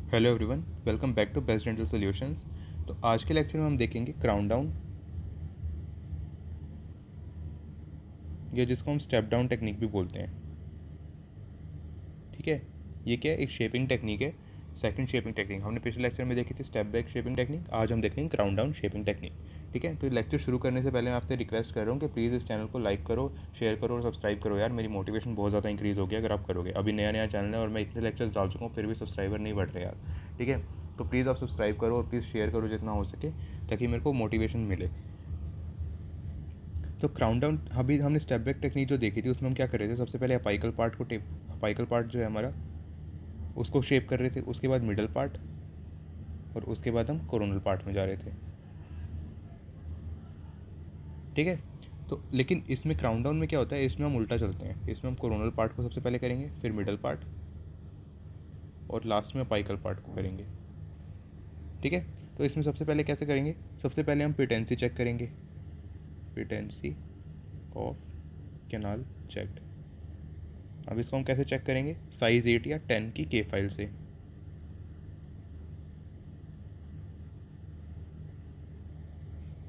Hello everyone, welcome back to best dental solutions. तो आज के लेक्चर में हम देखेंगे क्राउन डाउन, या जिसको हम स्टेप डाउन टेक्निक भी बोलते हैं। ठीक है, ये क्या है? एक शेपिंग टेक्निक है। सेकंड शेपिंग टेक्निक हमने पिछले लेक्चर में देखी थी, स्टेप बैक शेपिंग टेक्निक। आज हम देखेंगे क्राउन डाउन शेपिंग टेक्निक। ठीक है, तो लेक्चर शुरू करने से पहले मैं आपसे रिक्वेस्ट कर रहा हूँ कि प्लीज़ इस चैनल को लाइक करो, शेयर करो और सब्सक्राइब करो। यार, मेरी मोटिवेशन बहुत ज़्यादा इंक्रीज़ हो गया अगर आप करोगे। अभी नया नया चैनल है और मैं इतने लेक्चर्स डाल चुका हूँ, फिर भी सब्सक्राइबर नहीं बढ़ रहे यार। ठीक है, तो प्लीज़ आप सब्सक्राइब करो और प्लीज़ शेयर करो जितना हो सके, ताकि मेरे को मोटिवेशन मिले। तो क्राउन डाउन अभी हमने स्टेप बैक टेक्निक जो देखी थी, उसमें हम क्या कर रहे थे? सबसे पहले अपाइकल पार्ट को अपाइकल पार्ट जो है हमारा, उसको शेप कर रहे थे। उसके बाद मिडल पार्ट, और उसके बाद हम कोरोनल पार्ट में जा रहे थे। ठीक है, तो लेकिन इसमें क्राउन डाउन में क्या होता है, इसमें हम उल्टा चलते हैं। इसमें हम कोरोनल पार्ट को सबसे पहले करेंगे, फिर मिडल पार्ट, और लास्ट में अपाइकल पार्ट को करेंगे। ठीक है, तो इसमें सबसे पहले कैसे करेंगे? सबसे पहले हम पेटेंसी चेक करेंगे, पेटेंसी ऑफ कैनाल चेक्ड। अब इसको हम कैसे चेक करेंगे? साइज 8 या 10 की के फाइल से।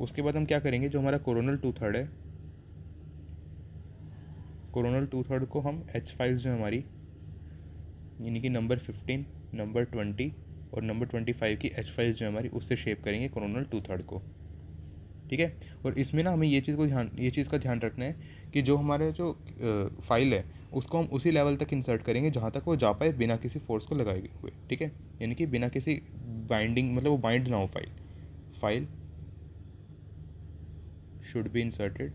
उसके बाद हम क्या करेंगे? जो हमारा कोरोनल टू थर्ड है, कोरोनल टू थर्ड को हम एच फाइल्स जो हमारी, यानी कि नंबर 15, नंबर 20 और नंबर 25 की एच फाइल्स जो हमारी, उससे शेप करेंगे कोरोनल टू थर्ड को। ठीक है, और इसमें ना हमें ये चीज़ का ध्यान रखना है कि जो हमारे जो फाइल है, उसको हम उसी लेवल तक इंसर्ट करेंगे जहाँ तक वो जा पाए बिना किसी फोर्स को लगाए हुए। ठीक है, यानी कि बिना किसी बाइंडिंग, मतलब वो बाइंड ना हो file. File should be inserted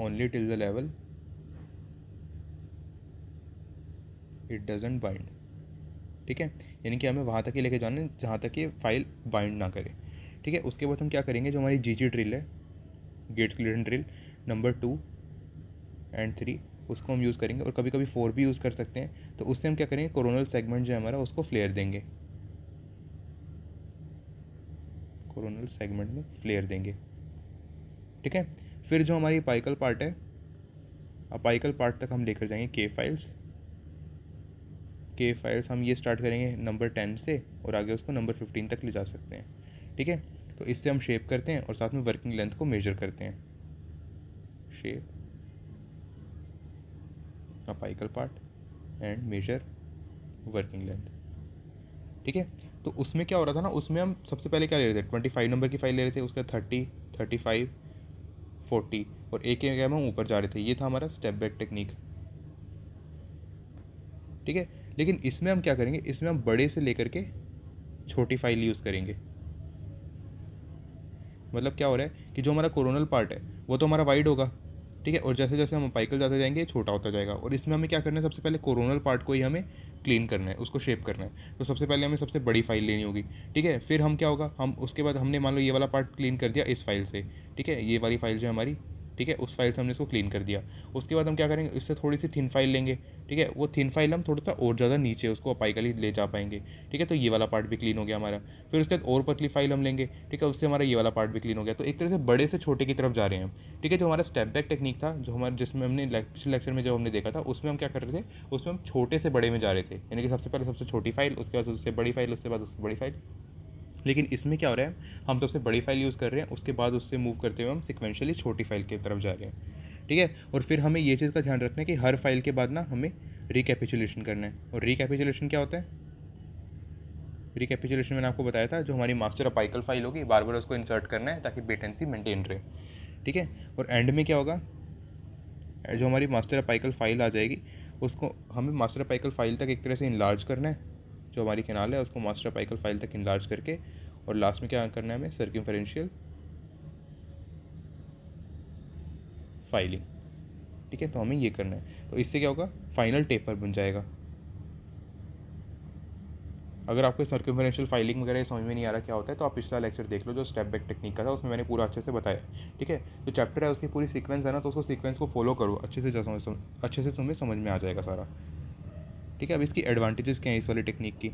only till the level it doesn't bind. ठीक है, यानी कि हमें वहाँ तक ही लेके जाना है जहाँ तक ये फाइल बाइंड ना करे। ठीक है, उसके बाद हम क्या करेंगे? जो हमारी जी ड्रिल है, gate clearance drill number 2 and 3, उसको हम यूज़ करेंगे, और कभी कभी 4 भी यूज़ कर सकते हैं। तो उससे हम क्या करेंगे? कोरोनल सेगमेंट जो है हमारा, उसको फ्लेयर देंगे। कोरोनल सेगमेंट में फ्लेयर देंगे। ठीक है, फिर जो हमारी अपाइकल पार्ट है, अपाइकल पार्ट तक हम लेकर जाएंगे के फाइल्स। के फाइल्स हम ये स्टार्ट करेंगे नंबर 10 से, और आगे उसको नंबर 15 तक ले जा सकते हैं। ठीक है, तो इससे हम शेप करते हैं और साथ में वर्किंग लेंथ को मेजर करते हैं। Shape apical part and measure working length. ठीक है, तो उसमें क्या हो रहा था ना, उसमें हम सबसे पहले क्या ले रहे थे? 25 नंबर की फाइल ले रहे थे, उसका 30, 35, 40, और एक एक हम ऊपर जा रहे थे। ये था हमारा स्टेप बैक टेक्निक। ठीक है, लेकिन इसमें हम क्या करेंगे? इसमें हम बड़े से लेकर के छोटी फाइल यूज़ करेंगे। मतलब क्या हो रहा है कि जो हमारा कोरोनल पार्ट है, वो तो हमारा वाइड होगा। ठीक है, और जैसे जैसे हम अपाइकल जाते जाएंगे, ये छोटा होता जाएगा। और इसमें हमें क्या करना है? सबसे पहले कोरोनल पार्ट को ही हमें क्लीन करना है, उसको शेप करना है। तो सबसे पहले हमें सबसे बड़ी फाइल लेनी होगी। ठीक है, फिर हम क्या होगा, हम उसके बाद हमने मान लो ये वाला पार्ट क्लीन कर दिया इस फाइल से। ठीक है, ये वाली फाइल जो हमारी, ठीक है, उस फाइल से हमने इसको क्लीन कर दिया। उसके बाद हम क्या करेंगे? इससे थोड़ी सी थिन फाइल लेंगे। ठीक है, वो थिन फाइल हम थोड़ा सा और ज़्यादा नीचे उसको अपाइकली ले जा पाएंगे। ठीक है, तो ये वाला पार्ट भी क्लीन हो गया हमारा। फिर उसके बाद और पतली फाइल हम लेंगे। ठीक है, उससे हमारा ये वाला पार्ट भी क्लीन हो गया। तो एक तरह से बड़े से छोटे की तरफ जा रहे हैं हम। ठीक है, जो हमारा स्टेप बैक टेक्निक था, जो हमारे जिसमें हमने पिछले लेक्चर में जो हमने देखा था, उसमें हम क्या कर रहे थे? उसमें हम छोटे से बड़े में जा रहे थे, यानी कि सबसे पहले सबसे छोटी फाइल, उसके बाद उससे बड़ी फाइल, उसके बाद उससे बड़ी फाइल। लेकिन इसमें क्या हो रहा है? हम सबसे बड़ी फाइल यूज़ कर रहे हैं, उसके बाद उससे मूव करते हुए हम सिक्वेंशियली छोटी फाइल की तरफ जा रहे हैं। ठीक है, और फिर हमें ये चीज़ का ध्यान रखना है कि हर फाइल के बाद ना हमें रिकैपिचुलेशन करना है। और रिकैपिचुलेशन क्या होता है? रिकैपिचुलेशन मैंने आपको बताया था, जो हमारी मास्टर अपाइकल फाइल होगी, बार बार उसको इंसर्ट करना है ताकि बेटेंसी मेंटेन रहे। ठीक है, और एंड में क्या होगा? जो हमारी मास्टर अपाइकल फाइल आ जाएगी, उसको हमें मास्टर अपाइकल फाइल तक एक तरह से इनलार्ज करना है। जो हमारी कैनाल है, उसको मास्टर अपाइकल फाइल तक इनलार्ज करके, और लास्ट में क्या करना है? हमें सर्कमफेरेंशियल फाइलिंग। ठीक है, तो हमें ये करना है। तो इससे क्या होगा? फाइनल टेपर बन जाएगा। अगर आपको सर्कमफेरेंशियल फाइलिंग वगैरह समझ में नहीं आ रहा क्या होता है, तो आप पिछला लेक्चर देख लो जो स्टेप बैक टेक्निक का था, उसमें मैंने पूरा अच्छे से बताया। ठीक है, जो चैप्टर है उसकी पूरी सीक्वेंस है ना, तो उसको सीक्वेंस को फॉलो करो अच्छे से, अच्छे से समझ में आ जाएगा सारा। ठीक है, अब इसकी एडवांटेजेस क्या है इस वाली टेक्निक की?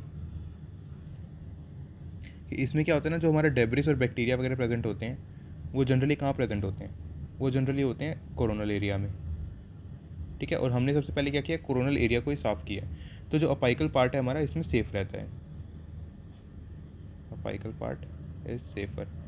कि इसमें क्या होता है ना, जो हमारे डेब्रिस और बैक्टीरिया वगैरह प्रेजेंट होते हैं, वो जनरली कहाँ प्रेजेंट होते हैं? वो जनरली होते हैं कोरोनल एरिया में। ठीक है, और हमने सबसे पहले क्या किया? कोरोनल एरिया को ही साफ़ किया। तो जो अपाइकल पार्ट है हमारा इसमें सेफ रहता है, अपाइकल पार्ट इज सेफर।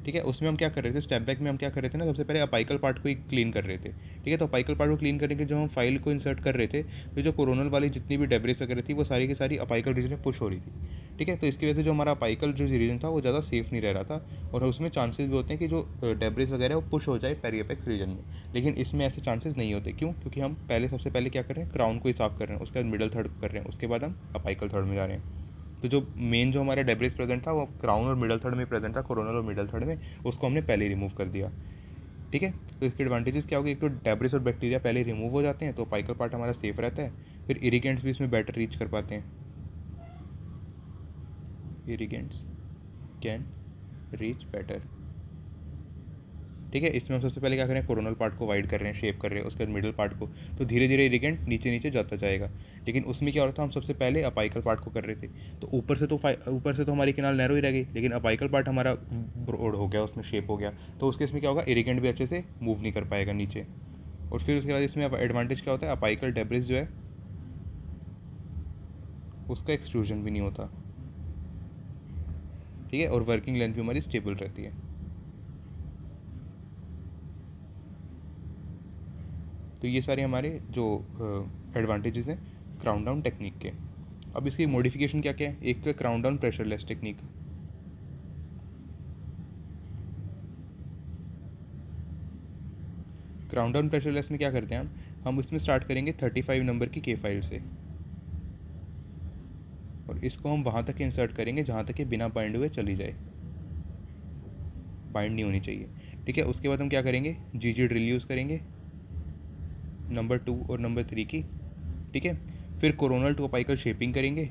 ठीक है, उसमें हम क्या कर रहे थे, स्टेप बैक में हम क्या कर रहे थे ना, सबसे पहले अपाइकल पार्ट को ही क्लीन कर रहे थे। ठीक है, तो अपाइकल पार्ट को क्लीन करने के जो हम फाइल को इंसर्ट कर रहे थे, तो जो कोरोनल वाली जितनी भी डेब्रिस वगैरह थी वो सारी की सारी अपाइकल रीजन में पुश हो रही थी। ठीक है, तो इसकी वजह से जो हमारा अपाइकल जो रीजन था वो ज़्यादा सेफ नहीं रह रहा था, और उसमें चांसेस भी होते हैं कि जो डेब्रिस वगैरह है वो पुश हो जाए पेरियपेक्स रीजन में। लेकिन इसमें ऐसे चांसेस नहीं होते, क्यों? क्योंकि हम पहले सबसे पहले क्या कर रहे हैं, क्राउन को ही साफ कर रहे हैं, उसके बाद मिडल थर्ड कर रहे हैं, उसके बाद हम अपाइकल थर्ड में जा रहे हैं। तो जो मेन जो हमारा डेब्रिस प्रेजेंट था वो क्राउन और मिडल थर्ड में प्रेजेंट था, कोरोनल और मिडल थर्ड में, उसको हमने पहले ही रिमूव कर दिया। ठीक है, तो इसके एडवांटेजेस क्या होगी, एक तो डेब्रिस और बैक्टीरिया पहले रिमूव हो जाते हैं, तो पाइकल पार्ट हमारा सेफ रहता है। फिर इरिगेंट्स भी इसमें बेटर रीच कर पाते हैं, इरिगेंट्स कैन रीच बेटर। ठीक है, इसमें हम सबसे पहले क्या करें, कोरोनल पार्ट को वाइड कर रहे हैं, शेप कर रहे हैं, उसके बाद मिडिल पार्ट को, तो धीरे धीरे इरिगेंट नीचे नीचे जाता जाएगा। लेकिन उसमें क्या हो रहा था, हम सबसे पहले अपाइकल पार्ट को कर रहे थे, तो ऊपर से तो हमारी किनाल नैरो ही रह गई, लेकिन अपाइकल पार्ट हमारा ब्रॉड हो गया, उसमें शेप हो गया, तो उसके इसमें क्या होगा, इरिगेंट भी अच्छे से मूव नहीं कर पाएगा नीचे। और फिर उसके बाद इसमें एडवांटेज क्या होता है, अपाइकल डेब्रिस जो है उसका एक्सट्रूजन भी नहीं होता। ठीक है, और वर्किंग लेंथ भी हमारी स्टेबल रहती है। तो ये सारे हमारे जो एडवांटेजेस हैं क्राउन डाउन टेक्निक के। अब इसकी मॉडिफिकेशन क्या क्या है, एक तो crown down pressureless technique. Crown down pressureless में क्या करते हैं हम इसमें स्टार्ट करेंगे 35 नंबर की के फाइल से, और इसको हम वहाँ तक इंसर्ट करेंगे जहाँ तक ये बिना बाइंड हुए चली जाए, बाइंड नहीं होनी चाहिए। ठीक है, उसके बाद हम क्या करेंगे, जी ड्रिल यूज़ करेंगे नंबर 2 और नंबर 3 की। ठीक है, फिर कोरोनल टू अपाइकल शेपिंग करेंगे,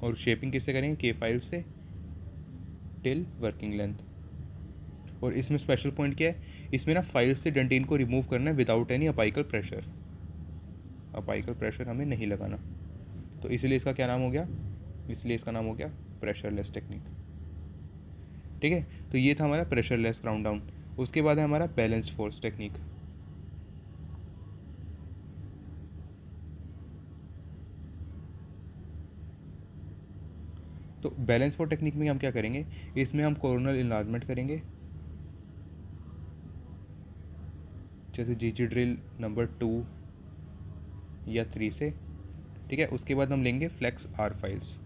और शेपिंग किससे करेंगे, के फाइल से टिल वर्किंग लेंथ। और इसमें स्पेशल पॉइंट क्या है, इसमें ना फाइल से डेंटिन को रिमूव करना है without any apical pressure, apical pressure हमें नहीं लगाना, तो इसलिए इसका क्या नाम हो गया, इसलिए इसका नाम हो गया प्रेशरलेस टेक्निक। ठीक है, तो ये था हमारा प्रेशरलेस क्राउन डाउन। उसके बाद है हमारा बैलेंस्ड फोर्स टेक्निक। तो बैलेंस फोर्स टेक्निक में हम क्या करेंगे, इसमें हम कोरोनल इन्लार्जमेंट करेंगे, जैसे जी ड्रिल नंबर 2 या 3 से। ठीक है, उसके बाद हम लेंगे फ्लेक्स आर फाइल्स,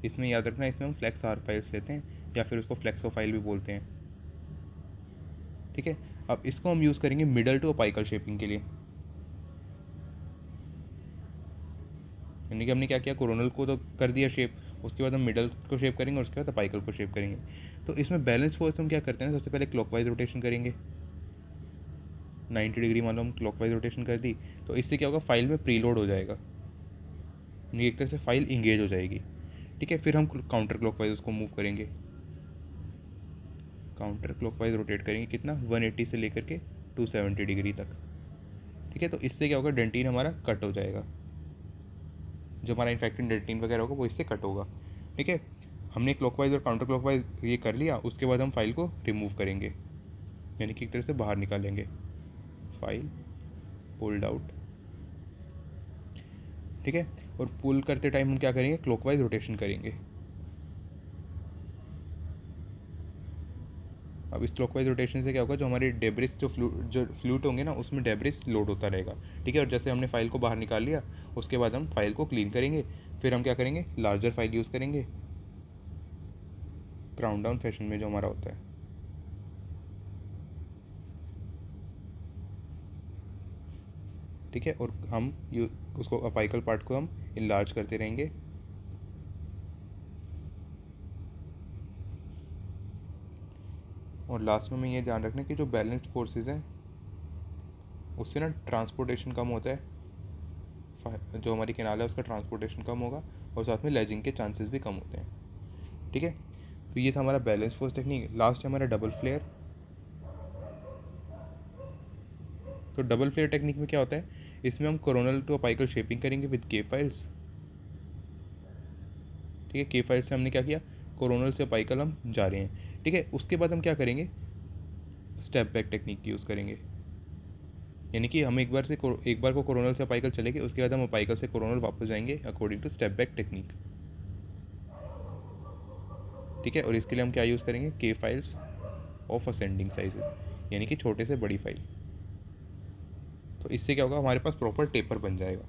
इसमें याद रखना इसमें हम फ्लेक्स आर फाइल्स लेते हैं, या फिर उसको फ्लेक्सो फाइल भी बोलते हैं। ठीक है, अब इसको हम यूज़ करेंगे मिडल टू अपाइकल शेपिंग के लिए। यानी कि हमने क्या किया, कोरोनल को तो कर दिया शेप, उसके बाद हम मिडल को शेप करेंगे, और उसके बाद अपाइकल को शेप करेंगे। तो इसमें बैलेंस फोर्स हम क्या करते हैं, सबसे पहले क्लॉकवाइज रोटेशन करेंगे, 90 डिग्री मान लो हम क्लॉकवाइज रोटेशन कर दी, तो इससे क्या होगा, फाइल में प्रीलोड हो जाएगा, यानी एक तरह से फाइल इंगेज हो जाएगी। ठीक है, फिर हम काउंटर क्लॉकवाइज उसको मूव करेंगे, काउंटर क्लॉकवाइज रोटेट करेंगे कितना, 180 से लेकर के 270 डिग्री तक। ठीक है, तो इससे क्या होगा, डेंटिन हमारा कट हो जाएगा, जो हमारा इन्फेक्टेड डेंटिन वगैरह होगा वो इससे कट होगा। ठीक है, हमने क्लॉकवाइज और काउंटर क्लॉकवाइज ये कर लिया, उसके बाद हम फाइल को रिमूव करेंगे, यानी कि एक तरह से बाहर निकालेंगे, फाइल पुल्ड आउट। ठीक है, और पुल करते टाइम हम क्या करेंगे, क्लॉकवाइज रोटेशन करेंगे। अब इस क्लॉकवाइज रोटेशन से क्या होगा, जो हमारे डेब्रिस जो फ्लूट होंगे ना, उसमें डेब्रिस लोड होता रहेगा। ठीक है, और जैसे हमने फाइल को बाहर निकाल लिया, उसके बाद हम फाइल को क्लीन करेंगे, फिर हम क्या करेंगे, लार्जर फाइल यूज़ करेंगे, क्राउन डाउन फैशन में जो हमारा होता है। ठीक है, और हम उसको अपाइकल पार्ट को हम इनलार्ज करते रहेंगे, और लास्ट में हमें ये ध्यान रखना कि जो बैलेंस्ड फोर्सेस हैं उससे ना ट्रांसपोर्टेशन कम होता है, जो हमारी किनाल है उसका ट्रांसपोर्टेशन कम होगा, और साथ में लेजिंग के चांसेस भी कम होते हैं। ठीक है, तो ये था हमारा बैलेंस फोर्स टेक्निक। लास्ट है हमारा डबल फ्लेयर। तो डबल फ्लेयर टेक्निक में क्या होता है, इसमें हम कोरोनल टू अपाइकल शेपिंग करेंगे विद के फाइल्स। ठीक है, के फाइल से हमने क्या किया, कोरोनल से अपाइकल हम जा रहे हैं, ठीक है। उसके बाद हम क्या करेंगे, स्टेप बैक टेक्निक की यूज़ करेंगे। यानी कि हम एक बार को कोरोनल से अपाइकल चले गए, उसके बाद हम अपाइकल से कोरोनल वापस जाएंगे according to step back technique, ठीक है। और इसके लिए हम क्या यूज़ करेंगे, के फाइल्स ऑफ असेंडिंग साइजेस, यानी कि छोटे से बड़ी फाइल। तो इससे क्या होगा, हमारे पास प्रॉपर टेपर बन जाएगा,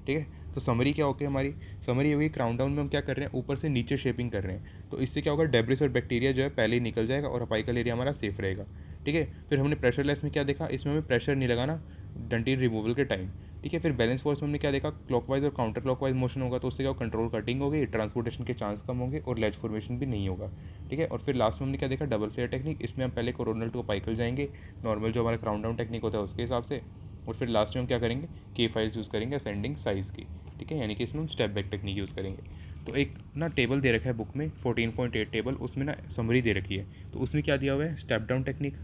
ठीक है। तो समरी क्या होगी हमारी, समरी होगी क्राउन डाउन में हम क्या कर रहे हैं, ऊपर से नीचे शेपिंग कर रहे हैं। तो इससे क्या होगा, डेब्रिस और बैक्टीरिया जो है पहले ही निकल जाएगा और अपाइकल एरिया हमारा सेफ रहेगा, ठीक है। फिर हमने प्रेशरलेस में क्या देखा, इसमें हमें प्रेशर नहीं लगाना डंटीन रिमूवल के टाइम, ठीक है। फिर बैलेंस फोर्स में हमने क्या देखा, क्लॉकवाइज और काउंटर क्लॉकवाइज मोशन होगा, तो उससे क्या कंट्रोल कटिंग होगी, ट्रांसपोर्टेशन के चांस कम होंगे और लेज फॉर्मेशन भी नहीं होगा, ठीक है। और फिर लास्ट में हमने क्या देखा, डबल फ्लेयर टेक्निक। इसमें हम पहले कोरोनल टू अपाइकल जाएंगे, नॉर्मल जो हमारा क्राउन डाउन टेक्निक होता है उसके हिसाब से, और फिर लास्ट में हम क्या करेंगे, के फाइल्स यूज़ करेंगे असेंडिंग साइज़ की, ठीक है। यानी कि इसमें हम स्टेप बैक टेक्निक यूज़ करेंगे। तो एक ना टेबल दे रखा है बुक में 14.8 टेबल, उसमें ना समरी दे रखी है। तो उसमें क्या दिया हुआ है, स्टेप डाउन टेक्निक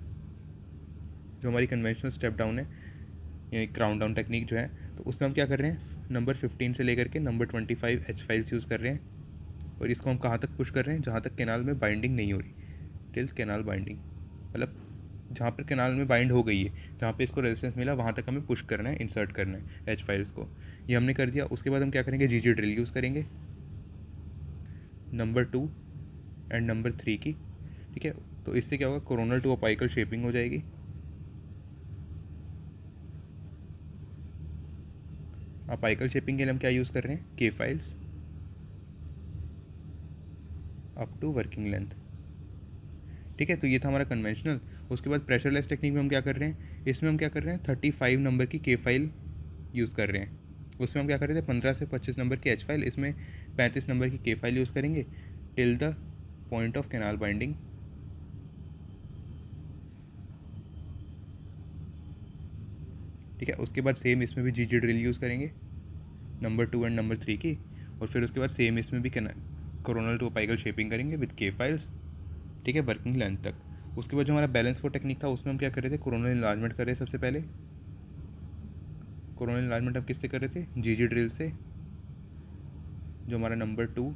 जो हमारी कन्वेंशनल स्टेप डाउन है, यानी क्राउन डाउन टेक्निक जो है, तो उसमें हम क्या कर रहे हैं, नंबर 15 से लेकर के नंबर 25 एच फाइल्स यूज़ कर रहे हैं। और इसको हम कहाँ तक पुश कर रहे हैं, जहाँ तक कैनाल में बाइंडिंग नहीं हो रही, टिल कैनाल बाइंडिंग, मतलब जहाँ पर कैनाल में बाइंड हो गई है, जहाँ पे इसको रेजिस्टेंस मिला वहाँ तक हमें पुश करना है, इंसर्ट करना है एच फाइल्स को। ये हमने कर दिया। उसके बाद हम क्या करेंगे, जी ड्रिल यूज़ करेंगे नंबर 2 एंड नंबर 3 की, ठीक है। तो इससे क्या होगा, कोरोनल टू अपाइकल शेपिंग हो जाएगी। अपाइकल शेपिंग के लिए हम क्या यूज़ कर रहे हैं, K files up to working length, ठीक है। तो ये था हमारा कन्वेंशनल। उसके बाद प्रेशरलेस टेक्निक में हम क्या कर रहे हैं, इसमें हम क्या कर रहे हैं, 35 नंबर की के फाइल यूज़ कर रहे हैं। उसमें हम क्या कर रहे थे, 15 से 25 नंबर की एच फाइल, इसमें 35 नंबर की के फाइल यूज़ करेंगे till the point of canal binding, ठीक है। उसके बाद सेम इसमें भी जी ड्रिल यूज़ करेंगे नंबर 2 एंड नंबर 3 की। और फिर उसके बाद सेम इसमें भी कोरोनल टू अपाइकल शेपिंग करेंगे विद के फाइल्स, ठीक है, वर्किंग लेंथ तक। उसके बाद जो हमारा बैलेंस फोर टेक्निक था, उसमें हम क्या कर रहे थे, कोरोनल इन्लार्जमेंट कर रहे थे सबसे पहले। कोरोनल इन्लार्जमेंट हम किससे कर रहे थे, जी ड्रिल से। जो हमारा नंबर 2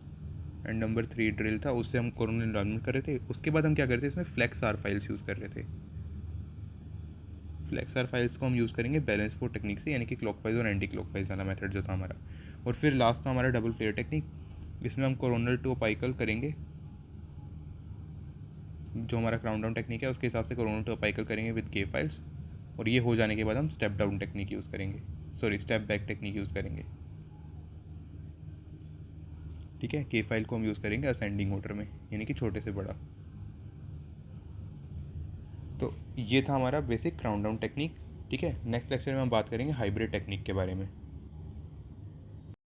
एंड नंबर 3 ड्रिल था, उससे हम कोरोनल इन्लार्जमेंट कर रहे थे। उसके बाद हम क्या कर रहे थे, इसमें फ्लेक्स आर फाइल्स यूज़ कर रहे थे। फ्लेक्स आर फाइल्स को हम यूज़ करेंगे बैलेंस फोर टेक्निक से, यानी कि क्लॉकवाइज और एंटी क्लॉकवाइज वाला मेथड जो था हमारा। और फिर लास्ट था हमारा डबल फ्लेयर टेक्निक। इसमें हम कोरोनल टू अपाइकल करेंगे, जो हमारा क्राउन डाउन टेक्निक है उसके हिसाब से कोरोनल टू अपाइकल करेंगे विद के फाइल्स। और ये हो जाने के बाद हम स्टेप डाउन टेक्निक यूज़ करेंगे, sorry step back technique use करेंगे, ठीक है। के फाइल को हम यूज़ करेंगे असेंडिंग ऑर्डर में, यानी कि छोटे से बड़ा। तो ये था हमारा बेसिक क्राउन डाउन टेक्निक, ठीक है। नेक्स्ट लेक्चर में हम बात करेंगे हाइब्रिड टेक्निक के बारे में।